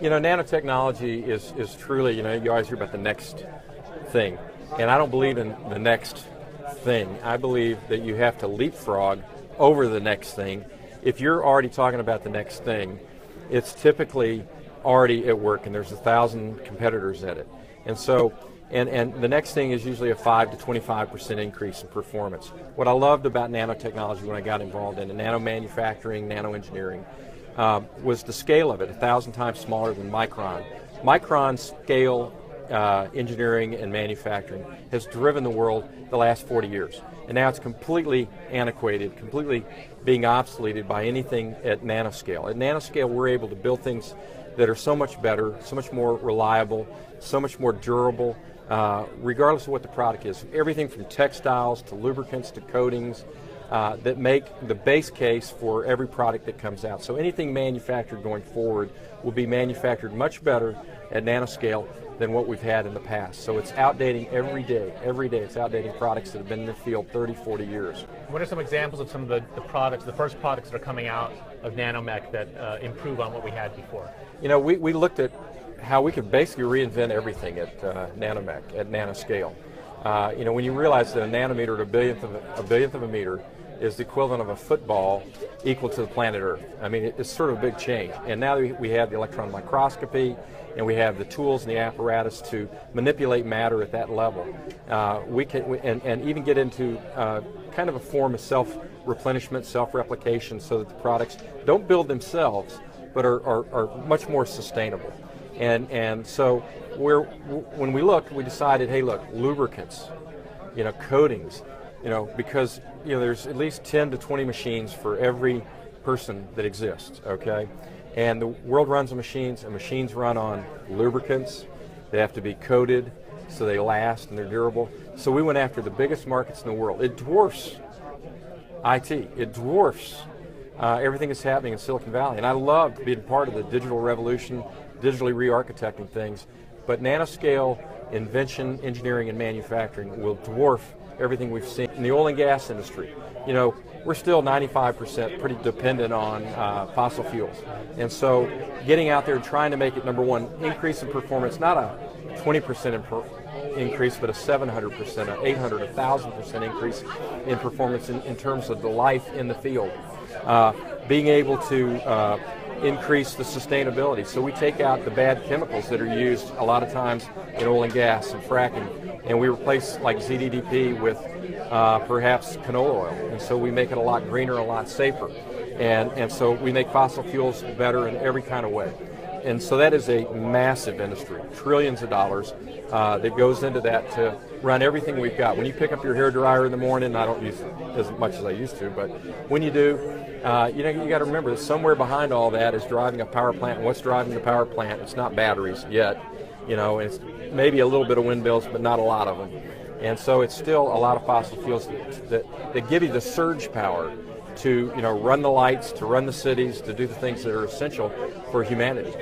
Nanotechnology is truly, you always hear about the next thing. And I don't believe in the next thing. I believe that you have to leapfrog over the next thing. If you're already talking about the next thing, it's typically already at work and there's 1,000 competitors at it. And so, and the next thing is usually a 5 to 25% increase in performance. What I loved about nanotechnology when I got involved in nano manufacturing, nano engineering, was the scale of it, 1,000 times smaller than micron. Micron scale engineering and manufacturing has driven the world the last 40 years. And now it's completely antiquated, completely being obsoleted by anything at nanoscale. At nanoscale, we're able to build things that are so much better, so much more reliable, so much more durable, regardless of what the product is. Everything from textiles to lubricants to coatings that make the base case for every product that comes out. So anything manufactured going forward will be manufactured much better at nanoscale than what we've had in the past. So it's outdating every day. Every day it's outdating products that have been in the field 30, 40 years. What are some examples of some of the products, the first products that are coming out of NanoMech that improve on what we had before? We looked at how we could basically reinvent everything at NanoMech, at nanoscale. When you realize that a nanometer to a billionth of a meter is the equivalent of a football equal to the planet Earth. I mean, it's sort of a big change. And now we have the electron microscopy, and we have the tools and the apparatus to manipulate matter at that level. We can even get into kind of a form of self-replenishment, self-replication, so that the products don't build themselves, but are much more sustainable. And so when we looked, we decided, hey, look, lubricants, coatings, because there's at least 10 to 20 machines for every person that exists, okay? And the world runs on machines, and machines run on lubricants. They have to be coated so they last and they're durable. So we went after the biggest markets in the world. It dwarfs IT. It dwarfs everything that's happening in Silicon Valley. And I loved being part of the digital revolution, digitally re-architecting things. But nanoscale invention, engineering, and manufacturing will dwarf everything we've seen in the oil and gas industry. We're still 95% pretty dependent on fossil fuels. And so getting out there and trying to make it, number one, increase in performance, not a 20% increase, but a 700%, an 800, 1,000% increase in performance in terms of the life in the field. Being able to increase the sustainability. So we take out the bad chemicals that are used a lot of times in oil and gas and fracking, and we replace like ZDDP with perhaps canola oil. And so we make it a lot greener, a lot safer. And so we make fossil fuels better in every kind of way. And so that is a massive industry, trillions of dollars that goes into that to run everything we've got. When you pick up your hair dryer in the morning, I don't use it as much as I used to, but when you do, you got to remember that somewhere behind all that is driving a power plant. And what's driving the power plant? It's not batteries yet, it's maybe a little bit of windmills, but not a lot of them. And so it's still a lot of fossil fuels that give you the surge power to run the lights, to run the cities, to do the things that are essential for humanity.